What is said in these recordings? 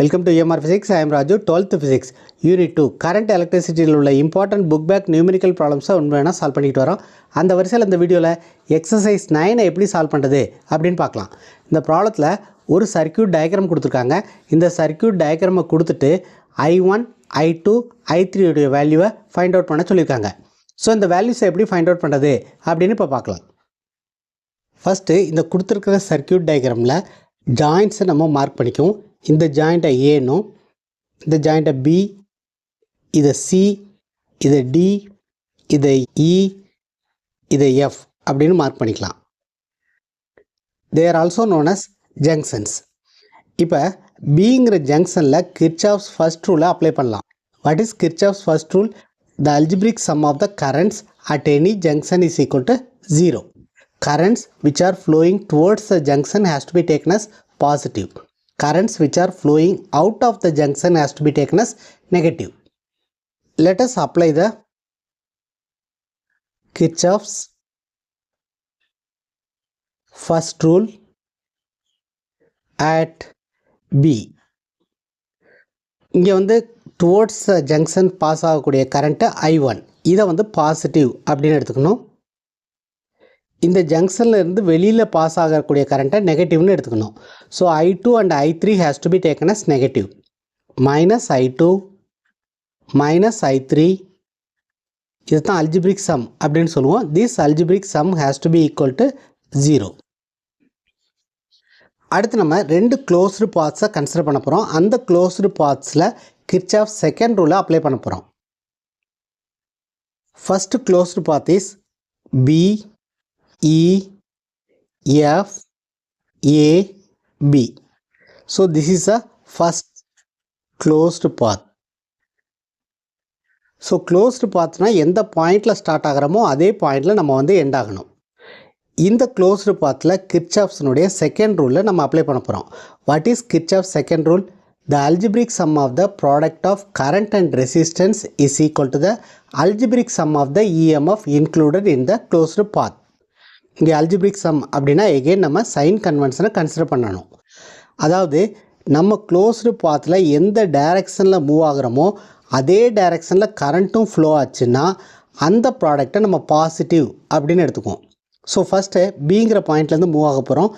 Welcome to EMR Physics. I am Raju, 12th Physics, Unit 2. Current electricity உள்ள important book back numerical problems உண்மையான solve பண்ணிட்டு வரோம். அந்த வரிசையில் இந்த வீடியோவில் எக்ஸசைஸ் 9 எப்படி சால்வ் பண்ணுறது அப்படின்னு பார்க்கலாம். இந்த ப்ராப்ளத்தில் ஒரு சர்க்யூட் டயக்ராம் கொடுத்துருக்காங்க. இந்த சர்க்யூட் டயக்ராமை கொடுத்துட்டு I1, I2, I3 உடைய வேல்யூவை ஃபைண்ட் அவுட் பண்ண சொல்லியிருக்காங்க. ஸோ இந்த வேல்யூஸை எப்படி ஃபைண்ட் அவுட் பண்ணுறது அப்படின்னு இப்போ பார்க்கலாம். ஃபஸ்ட்டு இந்த கொடுத்துருக்கிற சர்க்யூட் டயக்ராமில் ஜாயிண்ட்ஸை நம்ம மார்க் பண்ணிக்குவோம். இந்த ஜாயிண்ட்டை ஏனும், இந்த ஜாயிண்ட்டை பி, இதை சி, இதை டி, இதை இ, இதை எஃப் அப்படின்னு மார்க் பண்ணிக்கலாம். They are also known as junctions. இப்போ பிங்கிற ஜங்ஷனில் கிர்ச்சாஃப்ஸ் ஃபர்ஸ்ட் ரூலை அப்ளை பண்ணலாம். What is Kirchhoff's first rule? The algebraic sum of the currents at any junction is equal to 0. Currents which are flowing towards the junction has to be taken as positive. Currents which are flowing out of the junction has to be taken as negative. Let us apply the Kirchhoff's first rule at B. இங்கே வந்து towards the junction pass ஆகக்கூடிய current I1. இதை வந்து positive அப்படின்னு எடுத்துக்கணும். இந்த ஜங்ஷனில் இருந்து வெளியில் பாஸ் ஆகக்கூடிய கரண்ட்டை நெகட்டிவ்னு எடுத்துக்கணும். So I2 and I3 has to be taken as negative. Minus I2 minus I3, இதுதான் அல்ஜிப்ரிக் சம் அப்படின்னு சொல்லுவோம். This algebraic sum has to be equal to 0. அடுத்து நம்ம ரெண்டு க்ளோஸ்டு பாத்ஸை கன்சிடர் பண்ண போகிறோம். அந்த க்ளோஸ்டு பாத்ஸில் கிர்ச்சாஃப் செகண்ட் ரூலை அப்ளை பண்ண போகிறோம். First closed path is B, E, F, A, B. So this is a first closed path. So closed path na எந்த பாயிண்டில் ஸ்டார்ட் ஆகிறோமோ அதே பாயிண்டில் நம்ம வந்து எண்ட் ஆகணும். இந்த closed pathல கிர்ச்சாஃப்ஸ்னுடைய செகண்ட் ரூலில் நம்ம அப்ளை பண்ண போகிறோம். What is Kirchhoff second rule? The algebraic sum of the product of current and resistance is equal to the algebraic sum of the EMF included in the closed path. இங்கே algebraic sum அப்படின்னா again நம்ம sign convention consider பண்ணணும். அதாவது நம்ம closed pathல எந்த டைரக்ஷனில் move ஆகிறோமோ அதே டைரக்ஷனில் கரண்ட்டும் ஃப்ளோ ஆச்சுன்னா அந்த ப்ராடக்டை நம்ம பாசிட்டிவ் அப்படின்னு எடுத்துக்குவோம். ஸோ ஃபஸ்ட்டு பிங்கிற பாயிண்ட்லேருந்து மூவ் ஆக போகிறோம்.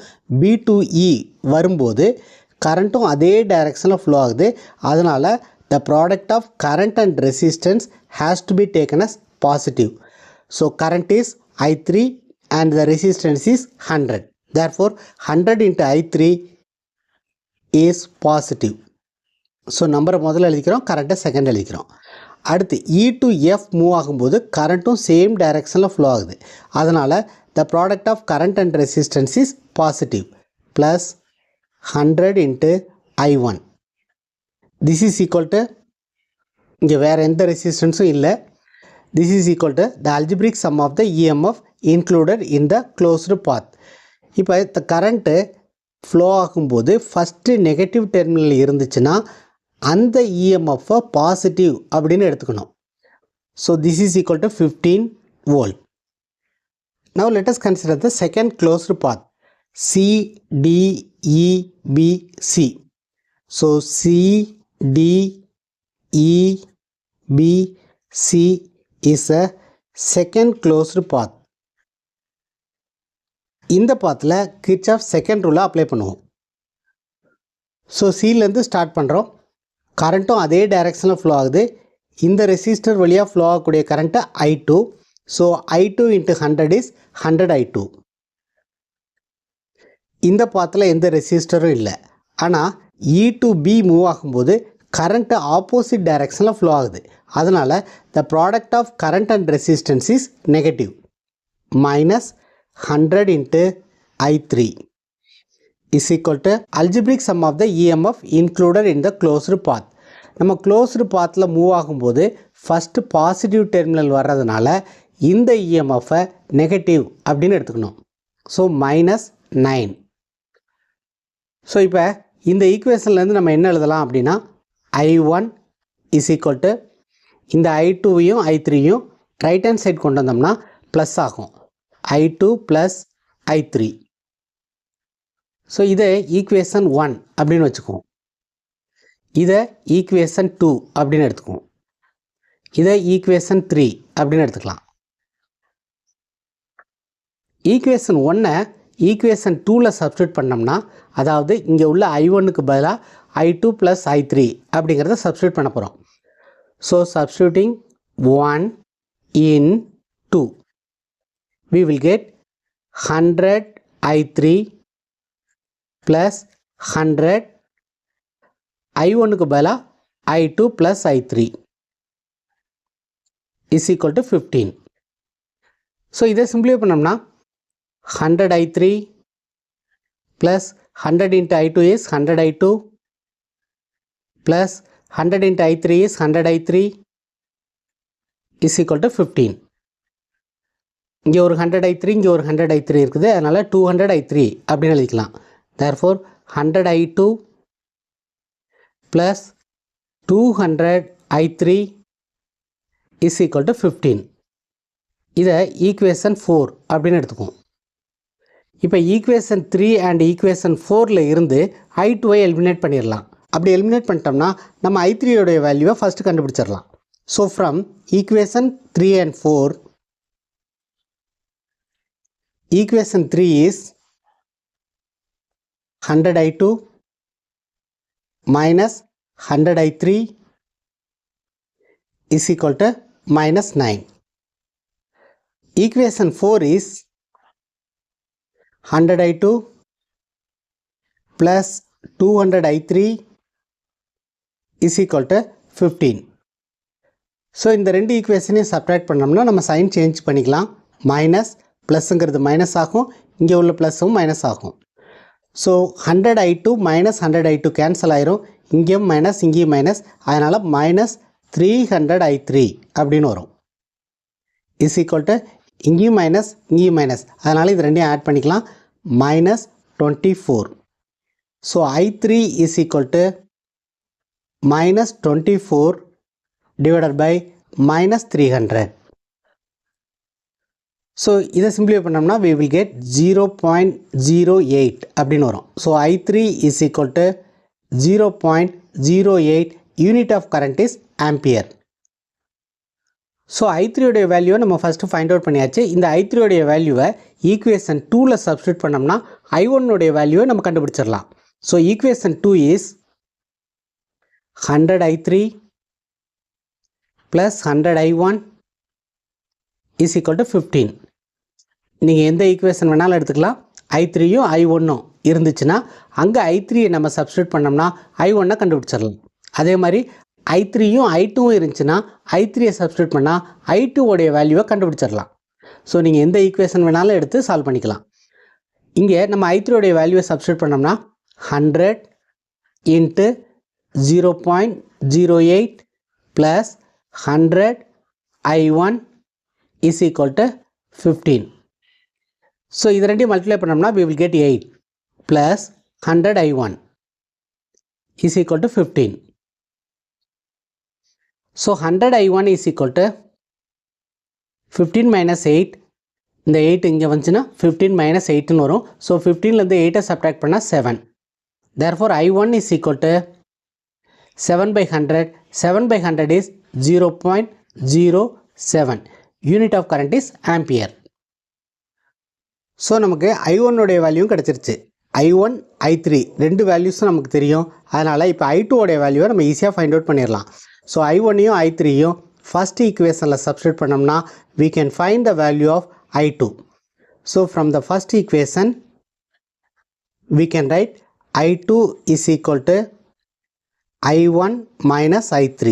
B to E வரும்போது கரண்ட்டும் அதே டைரக்ஷனில் ஃப்ளோ ஆகுது. அதனால் the product of current and resistance has to be taken as positive. So current is I3 and the resistance is 100. Therefore 100 into I3 is positive. So நம்பரை முதல்ல எழுதிக்கிறோம், கரண்ட்டை செகண்ட் எழுதிக்கிறோம். அடுத்து E to F மூவ் ஆகும்போது கரண்ட்டும் same டைரக்ஷனில் flow ஆகுது. அதனால் the product of current and resistance is positive. Plus 100 into I1. This is equal to, இங்கே வேறு எந்த ரெசிஸ்டன்ஸும் இல்லை. This is equal to the algebraic sum of the EMF included in the closed path. இப்போ இந்த current flow ஆகும்போது first negative terminal இருந்துச்சுன்னா அந்த EMF positive அப்படின்னு எடுத்துக்கணும். So this is equal to 15 volt. Now let us consider the second closed path. C, D, E, B, C. So C, D, E, B, C is a second closed path. இந்த பாத்தில் Kirchhoff second ரூலை apply பண்ணுவோம். So சிலேருந்து start பண்ணுறோம். கரண்ட்டும் அதே டைரக்ஷனில் flow ஆகுது. இந்த ரெசிஸ்டர் வழியாக ஃப்ளோ ஆகக்கூடிய current I2. So I2 into 100 is 100 I2. இந்த பாத்தில் எந்த ரெசிஸ்டரும் இல்லை. ஆனால் E to B மூவ் ஆகும்போது கரண்ட்டு ஆப்போசிட் டைரக்ஷனில் ஃப்ளோ ஆகுது. அதனால் the product of current and resistance is negative. Minus 100 into I3 is equal to algebraic sum of the EMF included in the closed path. நம்ம closed pathல move ஆகும்போது first positive terminal வர்றதுனால இந்த EMF-ஐ negative அப்படின்னு எடுத்துக்கணும். So minus 9. So இப்போ இந்த ஈக்குவேஷன்லேருந்து நம்ம என்ன எழுதலாம் அப்படின்னா I1 இஸ் ஈக்குவல் டு இந்த I2வையும் I3யும் ரைட் ஹேண்ட் சைட் கொண்டு வந்தோம்னா ப்ளஸ் ஆகும். I2 plus I3. ஸோ இதை ஈக்குவேஷன் 1 அப்படின்னு வச்சுக்குவோம். இதை ஈக்குவேஷன் 2 அப்படின்னு எடுத்துக்குவோம். இதை ஈக்குவேஷன் 3 அப்படின்னு எடுத்துக்கலாம். ஈக்குவேஷன் 1 ஈக்குவேஷன் 2ல் சப்ஸ்டியூட் பண்ணோம்னா, அதாவது இங்கே உள்ள I1க்கு பதிலாக I2 + I3 அப்படிங்கிறத சப்ஸ்டியூட் பண்ண போகிறோம். So substituting 1 in 2, we will get 100 I3 plus 100 I1க்கு பதிலாக I2 plus I3 is equal to 15. So இதை சிம்பிளிஃபை பண்ணோம்னா 100 I3 plus 100 into I2 is 100 I2 plus 100 into I3 is 100 I3 is equal to 15. இங்கே ஒரு 100 I3, இங்கே ஒரு 100 I3 இருக்குது. அதனால் 200 I3 அப்படின்னு எழுதிக்கலாம். therefore 100 I2 plus 200 I3 is equal to 15. இதை ஈக்குவேஷன் 4 அப்படின்னு எடுத்துக்குவோம். இப்போ ஈக்குவேஷன் 3 அண்ட் ஈக்குவேஷன் 4ல் இருந்து I2வை எலிமினேட் பண்ணிடலாம். அப்படி எலிமினேட் பண்ணிட்டோம்னா நம்ம I3யோடைய வேல்யூவை ஃபஸ்ட்டு கண்டுபிடிச்சிடலாம். So from equation 3 and 4, equation 3 is 100 I2 minus 100 I3 is equal to minus 9. Equation 4 is 100 I2 plus 200 I3 is equal to 15. So இந்த ரெண்டு ஈக்குவேஷனையும் சப்ட்ராக்ட் பண்ணோம்னா நம்ம சைன் சேஞ்ச் பண்ணிக்கலாம். மைனஸ் ப்ளஸ்ஸுங்கிறது மைனஸ் ஆகும், இங்கே உள்ள ப்ளஸ்ஸும் மைனஸ் ஆகும். So 100 I2 minus 100 I2 cancel ஆயிரும், இங்கேயும் மைனஸ் இங்கேயும் மைனஸ், அதனால் மைனஸ் 300 I3 அப்படின்னு வரும். இஸ் ஈக்குவல் டு இங்கேயும் மைனஸ் இங்கேயும் மைனஸ், அதனால் இது ரெண்டையும் ஆட் பண்ணிக்கலாம். Minus 24. So I3 is equal to minus 24 divided by minus 300. So இதை சிம்பிளிஃபை பண்ணோம்னா we will get 0.08 அப்படின்னு வரும். So I3 is equal to 0.08 unit of current is ampere. So I3 உடைய வேல்யூவை நம்ம ஃபஸ்ட்டு ஃபைண்ட் அவுட் பண்ணியாச்சு. இந்த I3 உடைய வேல்யூவை ஈக்குவேஷன் 2ல் சப்ஸ்டியூட் பண்ணோம்னா I1 உடைய வேல்யூவை நம்ம கண்டுபிடிச்சிடலாம். So equation 2 is 100 I3 plus 100 I1 is equal to 15. நீங்கள் எந்த ஈக்குவேஷன் வேணாலும் எடுத்துக்கலாம். I3யும் I1ம் இருந்துச்சுன்னா அங்கே I3யை நம்ம சப்ஸ்டியூட் பண்ணோம்னா I1 கண்டுபிடிச்சிடலாம். அதே மாதிரி I3யும் I2வும் இருந்துச்சுன்னா I3யை சப்ஸ்டியூட் பண்ணால் I2 உடைய வேல்யூவை கண்டுபிடிச்சிடலாம். ஸோ நீங்கள் எந்த ஈக்குவேஷன் வேணாலும் எடுத்து சால்வ் பண்ணிக்கலாம். இங்கே நம்ம I3 உடைய வேல்யூவை சப்ஸ்டியூட் பண்ணோம்னா 100 into 0.08 plus 100 I1 is equal to 15. So இது ரெண்டையும் மல்டிப்ளை பண்ணோம்னா we will get 8 plus 100 I1 is equal to 15. So 100 I1 is equal to 15 minus 8. இந்த 8 இங்கே வந்துச்சுன்னா 15 minus 8ன்னு வரும். ஸோ 15லேருந்து 8ஐ சப்ட்ராக்ட் பண்ணால் 7. therefore I1 is equal to 7 by 100. 7 by 100 is 0.07. Unit of current is ampere. So நமக்கு I1 உடைய வேல்யூவும் கிடச்சிருச்சு. I1 I3 ரெண்டு வேல்யூஸும் நமக்கு தெரியும். அதனால் இப்போ I2 உடைய வேல்யூவை நம்ம ஈஸியாக ஃபைண்ட் அவுட் பண்ணிடலாம். ஸோ I1யும் I3யும் ஃபஸ்ட் ஈக்குவேஷனில் சப்ஸ்டியூட் பண்ணோம்னா we can find the value of I2. So from the first equation we can write I2 is equal to I1 minus I3.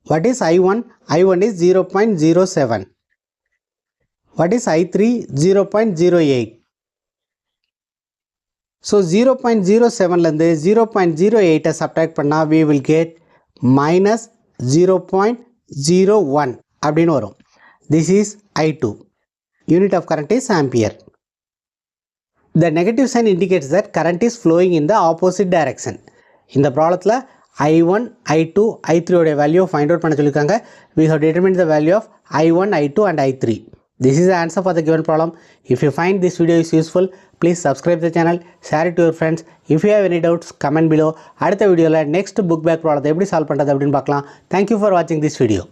What is I1? I1 is 0.07. What is I3? 0.08. So 0.07லேருந்து 0.08ஐ subtract பண்ணால் we will get minus 0.01 அப்படின்னு வரும். This is I2. Unit of current is ampere. The negative sign indicates that current is flowing in the opposite direction. இந்த ப்ராப்ளத்தில் I1, I2, I3 உடைய value find out பண்ண சொல்லியிருக்காங்க. We have determined the value of I1, I2 and I3. This is the answer for the given problem. If you find this video is useful, please subscribe the channel, share it to your friends. If you have any doubts comment below. அடுத்த வீடியோவில் next book back ப்ராப்ளத்தை எப்படி solve பண்ணுறது அப்படின்னு பார்க்கலாம். Thank you for வாட்சிங் this video.